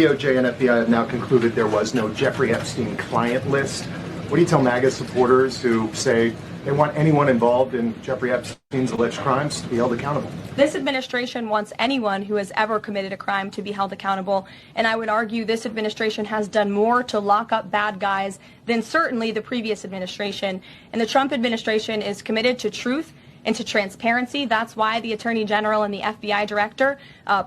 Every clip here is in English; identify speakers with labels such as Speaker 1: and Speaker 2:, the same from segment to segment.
Speaker 1: DOJ and FBI have now concluded there was no Jeffrey Epstein client list. What do you tell MAGA supporters who say they want anyone involved in Jeffrey Epstein's alleged crimes to be held accountable?
Speaker 2: This administration wants anyone who has ever committed a crime to be held accountable, and I would argue this administration has done more to lock up bad guys than certainly the previous administration. And the Trump administration is committed to truth and to transparency. That's why the Attorney General and the FBI Director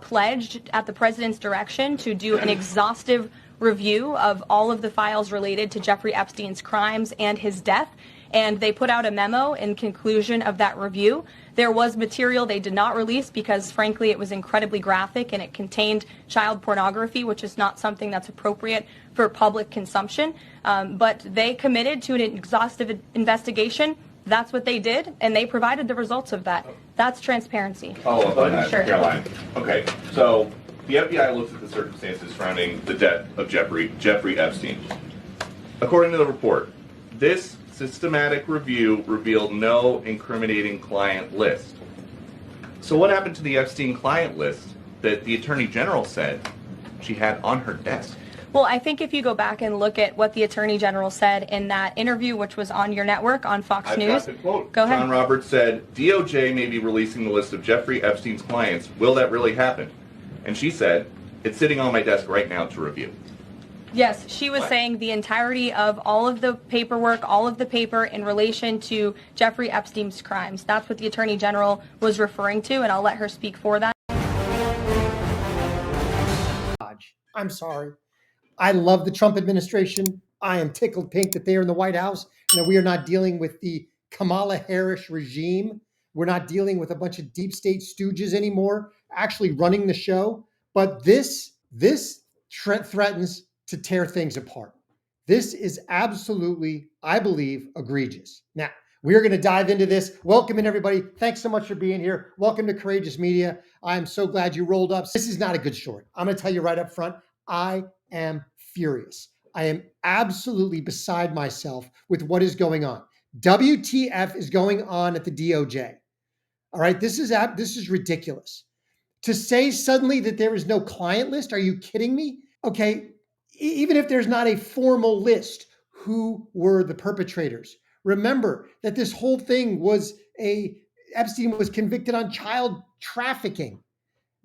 Speaker 2: pledged at the President's direction to do an exhaustive review of all of the files related to Jeffrey Epstein's crimes and his death. And they put out a memo in conclusion of that review. There was material they did not release because, frankly, it was incredibly graphic and it contained child pornography, which is not something that's appropriate for public consumption. But they committed to an exhaustive investigation. That's what they did, and they provided the results of that. That's transparency.
Speaker 3: Follow up on that,
Speaker 2: Sure.
Speaker 3: Caroline. Okay, so the FBI looks at the circumstances surrounding the death of Jeffrey Epstein. According to the report, this systematic review revealed no incriminating client list. So what happened to the Epstein client list that the Attorney General said she had on her desk?
Speaker 2: Well, I think if you go back and look at what the Attorney General said in that interview, which was on your network, on Fox News.
Speaker 3: I've got the quote.
Speaker 2: Go ahead.
Speaker 3: John Roberts said, DOJ may be releasing the list of Jeffrey Epstein's clients. Will that really happen? And she said, it's sitting on my desk right now to review.
Speaker 2: Yes, she was saying the entirety of all of the paperwork, all of the paper in relation to Jeffrey Epstein's crimes. That's what the Attorney General was referring to, and I'll let her speak for that.
Speaker 4: I'm sorry. I love the Trump administration. I am tickled pink that they are in the White House and that we are not dealing with the Kamala Harris regime. We're not dealing with a bunch of deep state stooges anymore, actually running the show. But this threatens to tear things apart. This is absolutely, I believe, egregious. Now, we are going to dive into this. Welcome in, everybody. Thanks so much for being here. Welcome to Courageous Media. I'm so glad you rolled up. This is not a good story. I'm going to tell you right up front, I am furious. I am absolutely beside myself with what is going on. WTF is going on at the DOJ. All right, this is ridiculous. To say suddenly that there is no client list, are you kidding me? Okay, even if there's not a formal list, who were the perpetrators? Remember that this whole thing was Epstein was convicted on child trafficking.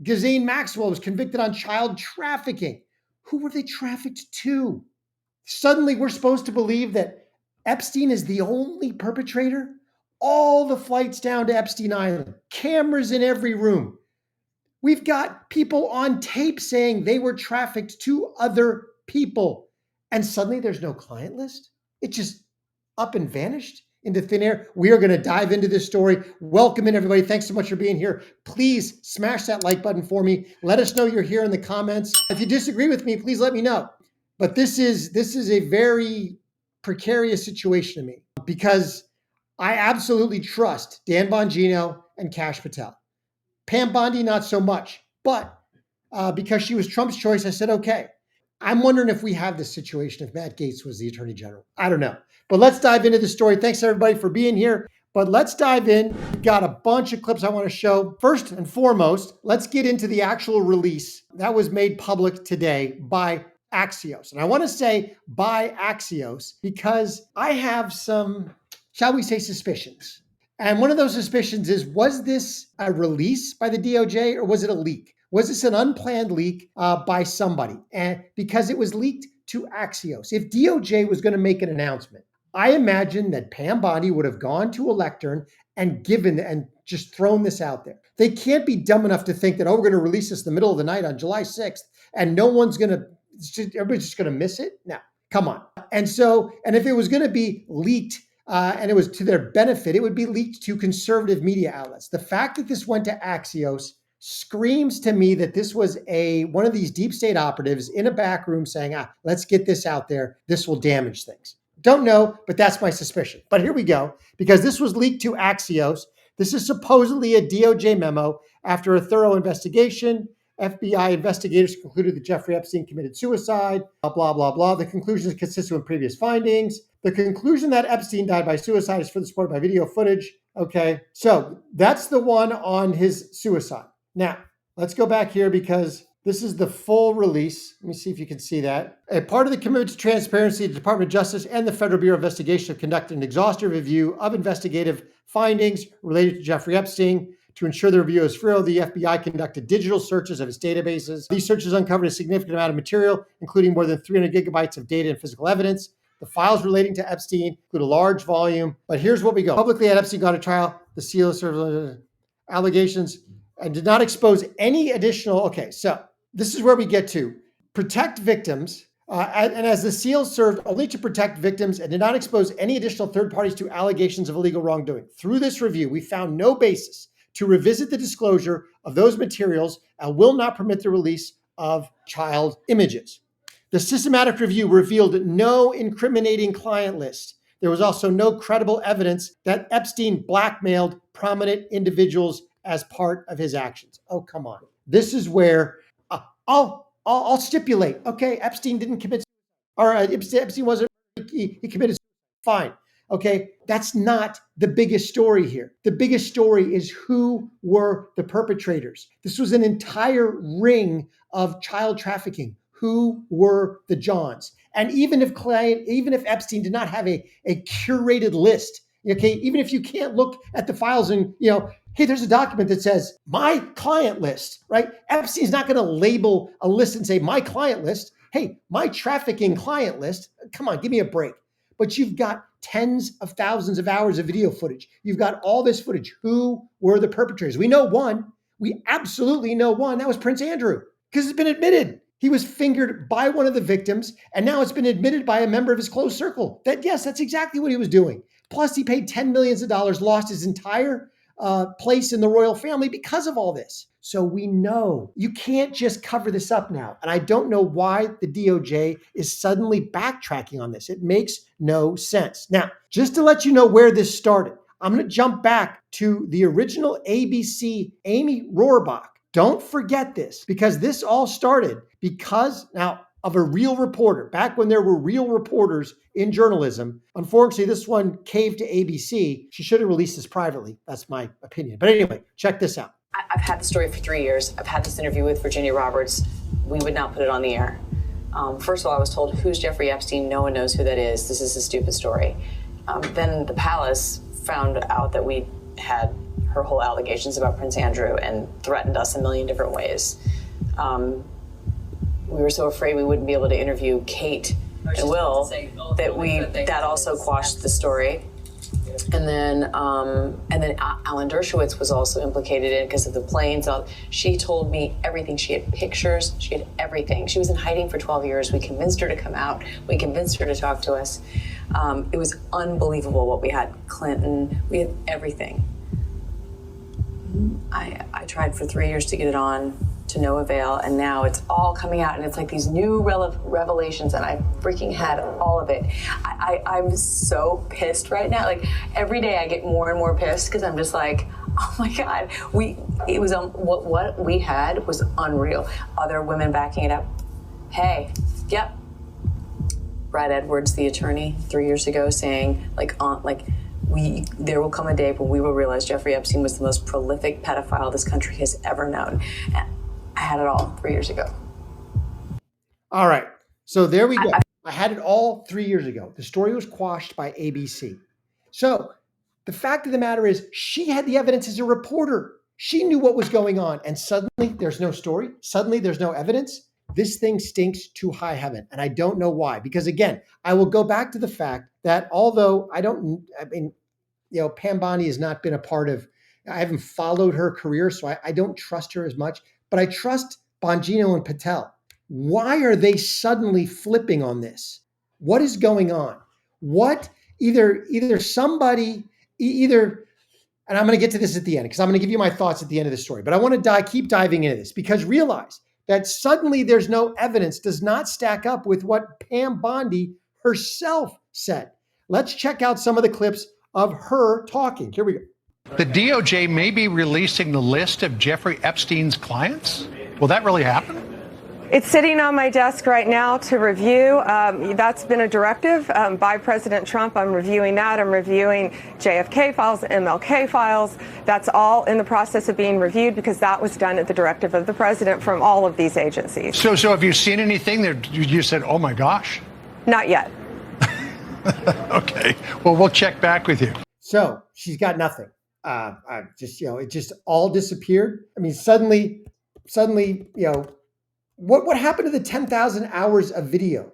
Speaker 4: Ghislaine Maxwell was convicted on child trafficking. Who were they trafficked to? Suddenly we're supposed to believe that Epstein is the only perpetrator? All the flights down to Epstein Island, cameras in every room. We've got people on tape saying they were trafficked to other people. And suddenly there's no client list? It just up and vanished into thin air. We are going to dive into this story. Welcome in, everybody. Thanks so much for being here. Please smash that like button for me. Let us know you're here in the comments. If you disagree with me, please let me know. But this is a very precarious situation to me because I absolutely trust Dan Bongino and Kash Patel. Pam Bondi, not so much. But because she was Trump's choice, I said, okay. I'm wondering if we have this situation if Matt Gaetz was the Attorney General. I don't know. But let's dive into the story. Thanks, everybody, for being here. But let's dive in. We've got a bunch of clips I want to show. First and foremost, let's get into the actual release that was made public today by Axios. And I want to say by Axios because I have some, shall we say, suspicions. And one of those suspicions is, was this a release by the DOJ or was it a leak? Was this an unplanned leak by somebody? And because it was leaked to Axios. If DOJ was going to make an announcement, I imagine that Pam Bondi would have gone to a lectern and just thrown this out there. They can't be dumb enough to think that, oh, we're going to release this in the middle of the night on July 6th and everybody's just going to miss it. No, come on. And if it was going to be leaked and it was to their benefit, it would be leaked to conservative media outlets. The fact that this went to Axios screams to me that this was one of these deep state operatives in a back room saying, let's get this out there. This will damage things. Don't know, but that's my suspicion. But here we go, because this was leaked to Axios. This is supposedly a DOJ memo. After a thorough investigation, FBI investigators concluded that Jeffrey Epstein committed suicide, blah, blah, blah. The conclusion is consistent with previous findings. The conclusion that Epstein died by suicide is further supported by video footage. Okay, so that's the one on his suicide. Now, let's go back here because This is the full release. Let me see if you can see that. A part of the commitment to transparency, the Department of Justice and the Federal Bureau of Investigation have conducted an exhaustive review of investigative findings related to Jeffrey Epstein. To ensure the review is thorough, the FBI conducted digital searches of its databases. These searches uncovered a significant amount of material, including more than 300 gigabytes of data and physical evidence. The files relating to Epstein include a large volume. But here's what we go. Publicly had Epstein gone to trial, the seal served allegations, and did not expose any additional. Okay, so this is where we get to protect victims. And as the seal served only to protect victims and did not expose any additional third parties to allegations of illegal wrongdoing. Through this review, we found no basis to revisit the disclosure of those materials and will not permit the release of child images. The systematic review revealed no incriminating client list. There was also no credible evidence that Epstein blackmailed prominent individuals as part of his actions. Oh, come on. This is where I'll stipulate. Okay, Epstein didn't commit. Or Epstein wasn't. He committed. Fine. Okay, that's not the biggest story here. The biggest story is who were the perpetrators. This was an entire ring of child trafficking. Who were the Johns? And even if Epstein did not have a curated list, okay, even if you can't look at the files and, hey, there's a document that says my client list, right? Epstein's not going to label a list and say my client list. Hey, my trafficking client list. Come on, give me a break. But you've got tens of thousands of hours of video footage. You've got all this footage. Who were the perpetrators? We know one. We absolutely know one. That was Prince Andrew, because it's been admitted. He was fingered by one of the victims, and now it's been admitted by a member of his close circle that, yes, that's exactly what he was doing. Plus, he paid $10 million, lost his entire place in the royal family because of all this. So we know you can't just cover this up now. And I don't know why the DOJ is suddenly backtracking on this. It makes no sense. Now, just to let you know where this started, I'm going to jump back to the original ABC Amy Rohrbach. Don't forget this, because this all started because now of a real reporter, back when there were real reporters in journalism. Unfortunately, this one caved to ABC. She should have released this privately. That's my opinion. But anyway, check this out.
Speaker 5: I've had the story for 3 years. I've had this interview with Virginia Roberts. We would not put it on the air. First of all, I was told, who's Jeffrey Epstein? No one knows who that is. This is a stupid story. Then the palace found out that we had her whole allegations about Prince Andrew and threatened us a million different ways. We were so afraid we wouldn't be able to interview Kate and Will that also quashed the story. And then Alan Dershowitz was also implicated in it because of the planes. She told me everything. She had pictures. She had everything. She was in hiding for 12 years. We convinced her to come out. We convinced her to talk to us. It was unbelievable what we had. Clinton, we had everything. I tried for 3 years to get it on, to no avail, and now it's all coming out, and it's like these new revelations, and I freaking had all of it. I'm so pissed right now. Like, every day I get more and more pissed because I'm just like, oh my God, what we had was unreal. Other women backing it up. Hey, yep. Brad Edwards, the attorney, 3 years ago, saying there will come a day when we will realize Jeffrey Epstein was the most prolific pedophile this country has ever known. And I had it all 3 years ago.
Speaker 4: All right. So there we go. I had it all 3 years ago. The story was quashed by ABC. So the fact of the matter is, she had the evidence as a reporter. She knew what was going on. And suddenly there's no story. Suddenly there's no evidence. This thing stinks to high heaven. And I don't know why. Because again, I will go back to the fact that although Pam Bondi has not been a part of, I haven't followed her career, so I don't trust her as much, but I trust Bongino and Patel. Why are they suddenly flipping on this? What is going on? Either somebody, and I'm going to get to this at the end because I'm going to give you my thoughts at the end of the story, but I want to keep diving into this because realize that suddenly there's no evidence does not stack up with what Pam Bondi herself said. Let's check out some of the clips of her talking. Here we go.
Speaker 6: The DOJ may be releasing the list of Jeffrey Epstein's clients? Will that really happen? It's sitting on my desk right now to review. That's been a directive by President Trump. I'm reviewing that. I'm reviewing JFK files, MLK files. That's all in the process of being reviewed because that was done at the directive of the president from all of these agencies.
Speaker 7: So have you seen anything that you said, oh my gosh?
Speaker 6: Not yet.
Speaker 7: Okay. Well, we'll check back with you.
Speaker 4: So she's got nothing. It just all disappeared. I mean, suddenly, what happened to the 10,000 hours of video?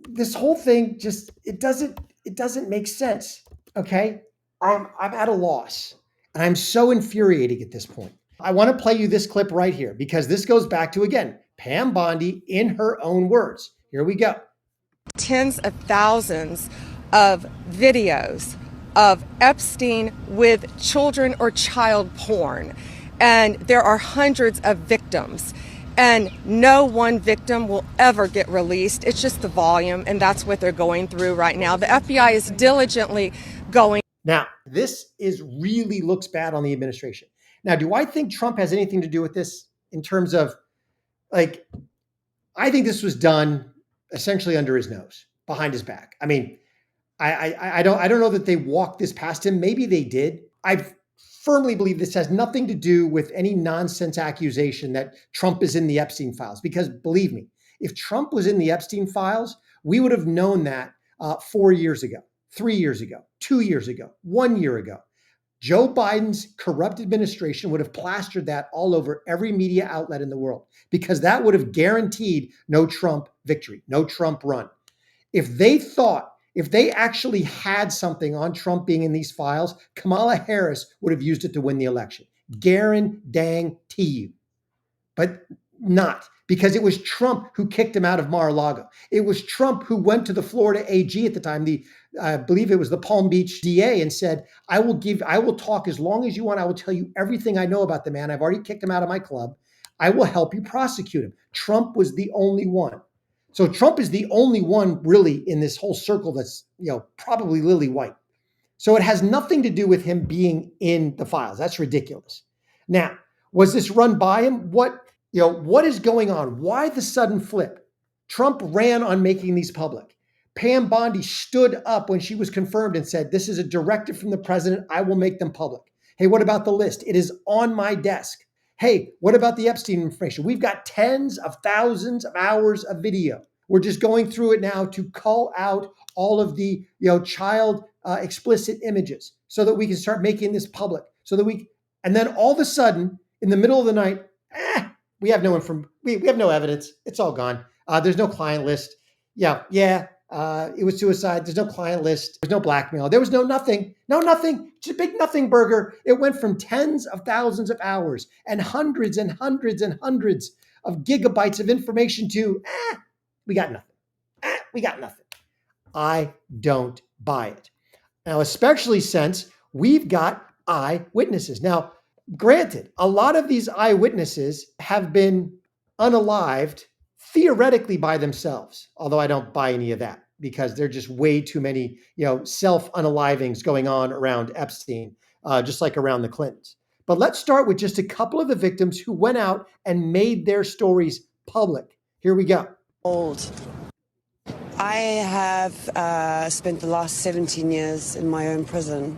Speaker 4: This whole thing just, it doesn't make sense. Okay. I'm at a loss and I'm so infuriated at this point. I want to play you this clip right here because this goes back to, again, Pam Bondi in her own words. Here we go.
Speaker 6: Tens of thousands of videos of Epstein with children or child porn. And there are hundreds of victims. And no one victim will ever get released. It's just the volume, and that's what they're going through right now. The FBI is diligently going.
Speaker 4: Now, this really looks bad on the administration. Now, do I think Trump has anything to do with this in terms of, I think this was done essentially under his nose, behind his back. I mean, I don't know that they walked this past him. Maybe they did. I firmly believe this has nothing to do with any nonsense accusation that Trump is in the Epstein files. Because believe me, if Trump was in the Epstein files, we would have known that 4 years ago, 3 years ago, 2 years ago, 1 year ago. Joe Biden's corrupt administration would have plastered that all over every media outlet in the world because that would have guaranteed no Trump victory, no Trump run. If they actually had something on Trump being in these files, Kamala Harris would have used it to win the election. Guarantee you. But not, because it was Trump who kicked him out of Mar-a-Lago. It was Trump who went to the Florida AG at the time, I believe it was the Palm Beach DA, and said, I will talk as long as you want. I will tell you everything I know about the man. I've already kicked him out of my club. I will help you prosecute him. Trump was the only one. So Trump is the only one really in this whole circle that's, probably lily white. So it has nothing to do with him being in the files. That's ridiculous. Now, was this run by him? What is going on? Why the sudden flip? Trump ran on making these public. Pam Bondi stood up when she was confirmed and said, this is a directive from the president. I will make them public. Hey, what about the list? It is on my desk. Hey, what about the Epstein information? We've got tens of thousands of hours of video. We're just going through it now to call out all of the child explicit images so that we can start making this public. And then all of a sudden, in the middle of the night, we have no evidence. It's all gone. There's no client list. It was suicide. There's no client list. There's no blackmail. There was nothing. Just a big nothing burger. It went from tens of thousands of hours and hundreds and hundreds and hundreds of gigabytes of information to, we got nothing. We got nothing. I don't buy it. Now, especially since we've got eyewitnesses. Now, granted, a lot of these eyewitnesses have been unalived theoretically by themselves, although I don't buy any of that because there are just way too many, self-unalivings going on around Epstein, just like around the Clintons. But let's start with just a couple of the victims who went out and made their stories public. Here we go.
Speaker 8: I have spent the last 17 years in my own prison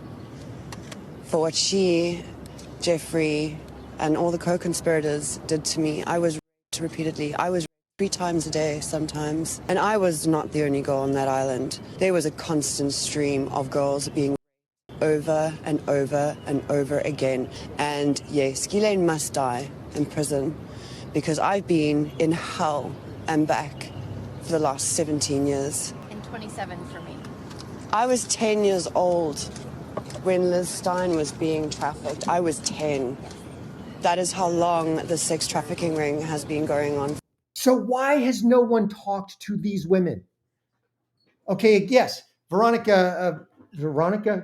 Speaker 8: for what she, Jeffrey, and all the co-conspirators did to me. I was raped repeatedly. I was raped 3 times a day sometimes. And I was not the only girl on that island. There was a constant stream of girls being raped over and over and over again. And yes, Ghislaine must die in prison because I've been in hell and back for the last 17 years.
Speaker 9: And 27 for me.
Speaker 8: I was 10 years old when Liz Stein was being trafficked. I was 10. That is how long the sex trafficking ring has been going on.
Speaker 4: So why has no one talked to these women? Okay, yes, Veronica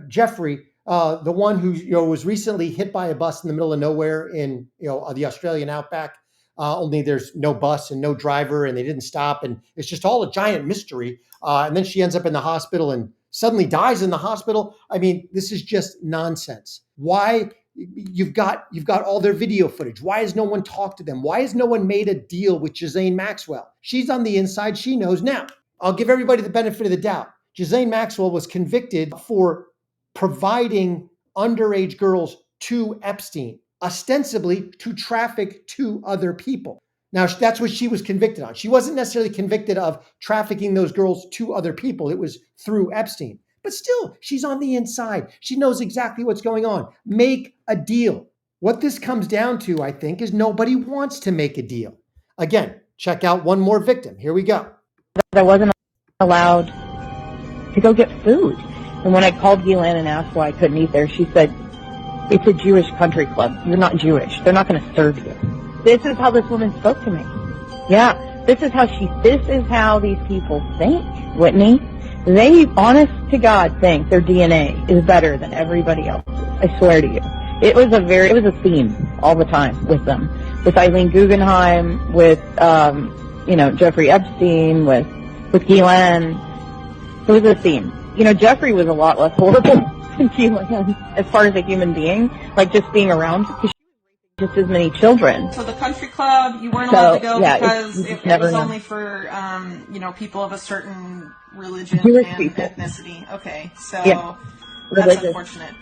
Speaker 4: Jeffrey, the one who was recently hit by a bus in the middle of nowhere in the Australian outback. Only there's no bus and no driver, and they didn't stop, and it's just all a giant mystery. And then she ends up in the hospital and suddenly dies in the hospital. I mean, this is just nonsense. Why You've got all their video footage. Why has no one talked to them? Why has no one made a deal with Ghislaine Maxwell? She's on the inside. She knows now. I'll give everybody the benefit of the doubt. Ghislaine Maxwell was convicted for providing underage girls to Epstein, ostensibly to traffic to other people. Now, that's what she was convicted on. She wasn't necessarily convicted of trafficking those girls to other people. It was through Epstein. But still, she's on the inside. She knows exactly what's going on. Make a deal. What this comes down to, I think, is nobody wants to make a deal. Again, check out one more victim. Here we go.
Speaker 9: I wasn't allowed to go get food. And when I called Ghislaine and asked why I couldn't eat there, she said, it's a Jewish country club. You're not Jewish. They're not going to serve you. This is how this woman spoke to me. Yeah, this is how these people think, Whitney. They, honest to God, think their DNA is better than everybody else's. I swear to you. It was a theme all the time with them. With Eileen Guggenheim, with, Jeffrey Epstein, with Ghislaine. It was a theme. Jeffrey was a lot less horrible than Ghislaine as far as a human being, like just being around, because she was raping just as many children.
Speaker 10: So the country club, you weren't allowed to go because it was only for, people of a certain religion
Speaker 9: Jewish
Speaker 10: and
Speaker 9: people.
Speaker 10: Ethnicity. Okay, so that's unfortunate.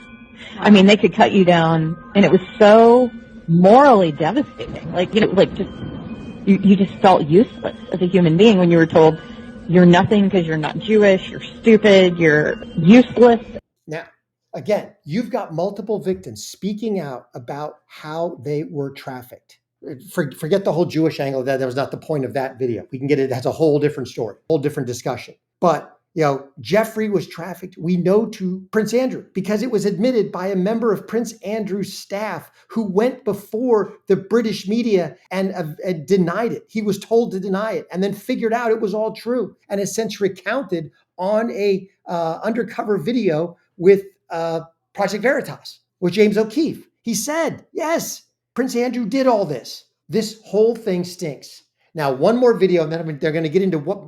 Speaker 9: I mean, they could cut you down, and it was so morally devastating. You just felt useless as a human being when you were told you're nothing because you're not Jewish, you're stupid, you're useless.
Speaker 4: Now, again, you've got multiple victims speaking out about how they were trafficked. Forget the whole Jewish angle. That was not the point of that video. We can get it. That's a whole different story, whole different discussion. But Jeffrey was trafficked, we know, to Prince Andrew because it was admitted by a member of Prince Andrew's staff who went before the British media and denied it. He was told to deny it and then figured out it was all true and has since recounted on a undercover video with Project Veritas with James O'Keefe. He said, yes, Prince Andrew did all this. This whole thing stinks. Now, one more video, and then they're going to get into what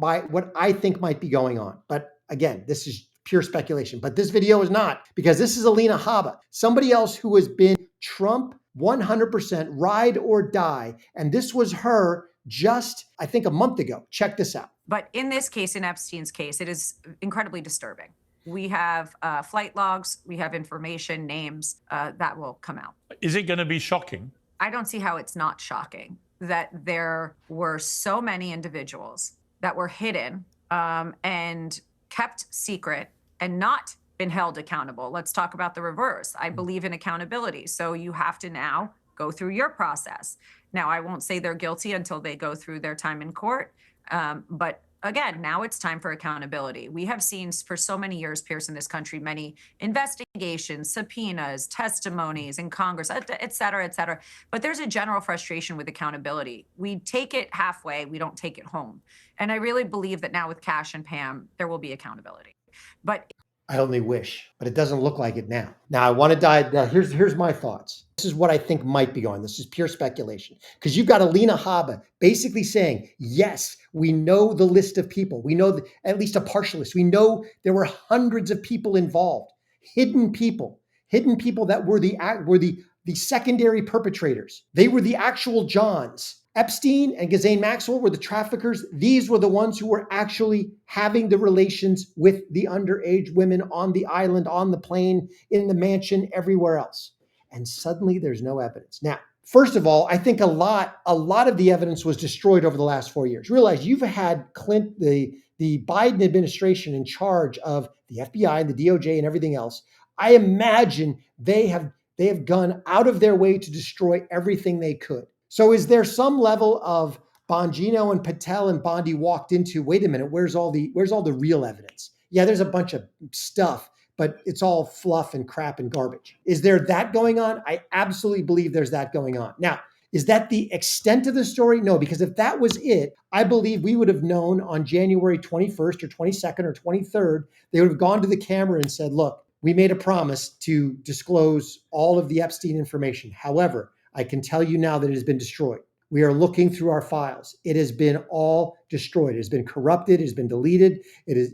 Speaker 4: I think might be going on. But again, this is pure speculation. But this video is not, because this is Alina Habba, somebody else who has been Trump 100% ride or die. And this was her just, I think, a month ago. Check this out.
Speaker 11: But in this case, in Epstein's case, it is incredibly disturbing. We have flight logs, we have information, names that will come out.
Speaker 12: Is it going to be shocking?
Speaker 11: I don't see how it's not shocking that there were so many individuals that were hidden and kept secret and not been held accountable. Let's talk about the reverse. I believe in accountability. So you have to now go through your process. Now, I won't say they're guilty until they go through their time in court. But again, now it's time for accountability. We have seen for so many years, Pierce, in this country, many investigations, subpoenas, testimonies in Congress, et cetera, et cetera. But there's a general frustration with accountability. We take it halfway, we don't take it home. And I really believe that now with Cash and Pam, there will be accountability. But
Speaker 4: I only wish, but it doesn't look like it now. Now I want to dive. Now here's my thoughts. This is what I think might be going. This is pure speculation because you've got Alina Habba basically saying, yes, we know the list of people. We know at least a partial list. We know there were hundreds of people involved, hidden people that were the secondary perpetrators. They were the actual Johns. Epstein and Ghislaine Maxwell were the traffickers. These were the ones who were actually having the relations with the underage women on the island, on the plane, in the mansion, everywhere else. And suddenly there's no evidence. Now, first of all, I think a lot of the evidence was destroyed over the last 4 years. Realize you've had the Biden administration in charge of the FBI and the DOJ and everything else. I imagine they have gone out of their way to destroy everything they could. So is there some level of Bongino and Patel and Bondi walked into, wait a minute, where's all the real evidence? Yeah, there's a bunch of stuff, but it's all fluff and crap and garbage. Is there that going on? I absolutely believe there's that going on. Now, is that the extent of the story? No, because if that was it, I believe we would have known on January 21st or 22nd or 23rd, they would have gone to the camera and said, look, we made a promise to disclose all of the Epstein information. However, I can tell you now that it has been destroyed. We are looking through our files. It has been all destroyed. It has been corrupted. It has been deleted. It is,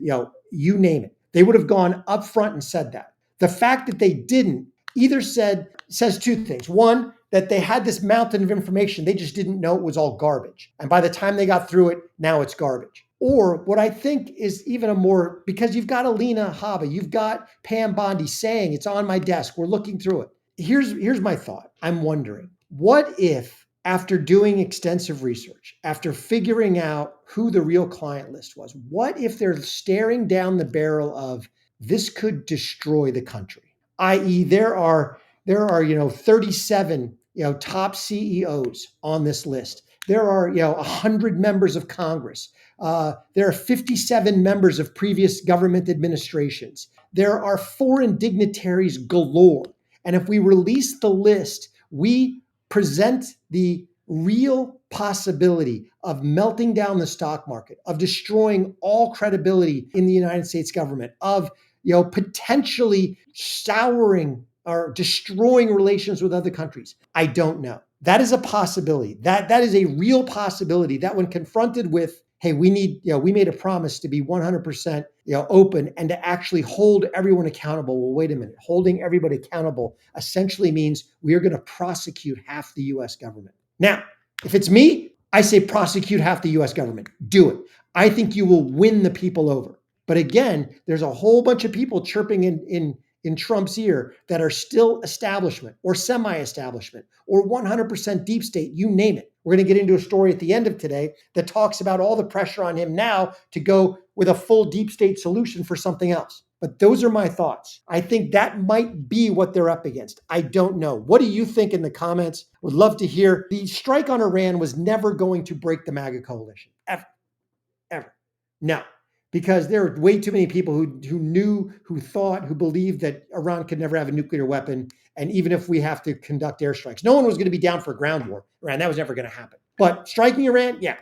Speaker 4: you name it. They would have gone up front and said that. The fact that they didn't, either says two things. One, that they had this mountain of information. They just didn't know it was all garbage. And by the time they got through it, now it's garbage. Or what I think is even a more, because you've got Alina Habba, you've got Pam Bondi saying it's on my desk, we're looking through it. Here's my thought. I'm wondering, what if after doing extensive research, after figuring out who the real client list was, what if they're staring down the barrel of this could destroy the country? I.e., there are 37 top CEOs on this list. There are 100 members of Congress. There are 57 members of previous government administrations. There are foreign dignitaries galore. And if we release the list, we present the real possibility of melting down the stock market, of destroying all credibility in the United States government, of potentially souring or destroying relations with other countries. I don't know. That is a possibility. That is a real possibility that when confronted with, hey, we made a promise to be 100% open and to actually hold everyone accountable. Well, wait a minute. Holding everybody accountable essentially means we are going to prosecute half the US government. Now, if it's me, I say prosecute half the US government. Do it. I think you will win the people over. But again, there's a whole bunch of people chirping in Trump's ear that are still establishment or semi-establishment or 100% deep state, you name it. We're going to get into a story at the end of today that talks about all the pressure on him now to go with a full deep state solution for something else. But those are my thoughts. I think that might be what they're up against. I don't know. What do you think in the comments? Would love to hear. The strike on Iran was never going to break the MAGA coalition. Ever. No. Because there are way too many people who knew, who thought, who believed that Iran could never have a nuclear weapon. And even if we have to conduct airstrikes, no one was going to be down for a ground war. Iran, that was never going to happen. But striking Iran, yeah,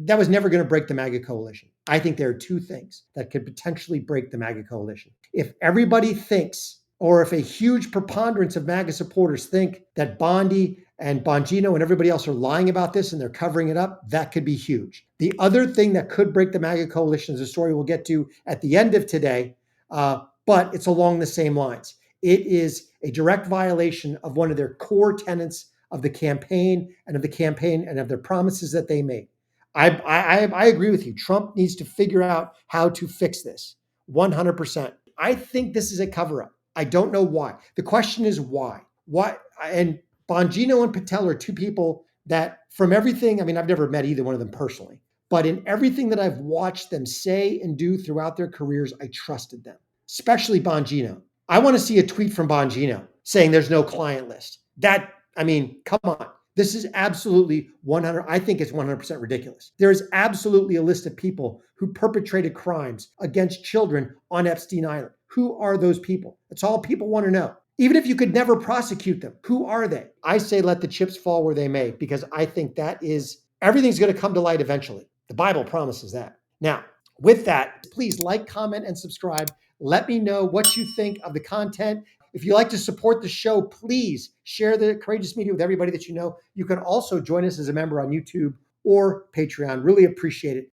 Speaker 4: that was never going to break the MAGA coalition. I think there are two things that could potentially break the MAGA coalition. If everybody thinks, or if a huge preponderance of MAGA supporters think that Bondi and Bongino and everybody else are lying about this and they're covering it up, that could be huge. The other thing that could break the MAGA coalition is a story we'll get to at the end of today, but it's along the same lines. It is a direct violation of one of their core tenets of the campaign and of their promises that they made. I agree with you. Trump needs to figure out how to fix this 100%. I think this is a cover-up. I don't know why. The question is why. Why? And Bongino and Patel are two people that, from everything, I mean, I've never met either one of them personally, but in everything that I've watched them say and do throughout their careers, I trusted them, especially Bongino. I want to see a tweet from Bongino saying there's no client list. Come on. This is absolutely 100. I think it's 100% ridiculous. There is absolutely a list of people who perpetrated crimes against children on Epstein Island. Who are those people? That's all people want to know. Even if you could never prosecute them, who are they? I say let the chips fall where they may, because I think that is, everything's going to come to light eventually. The Bible promises that. Now, with that, please like, comment, and subscribe. Let me know what you think of the content. If you like to support the show, please share the Courageous Media with everybody that you know. You can also join us as a member on YouTube or Patreon. Really appreciate it.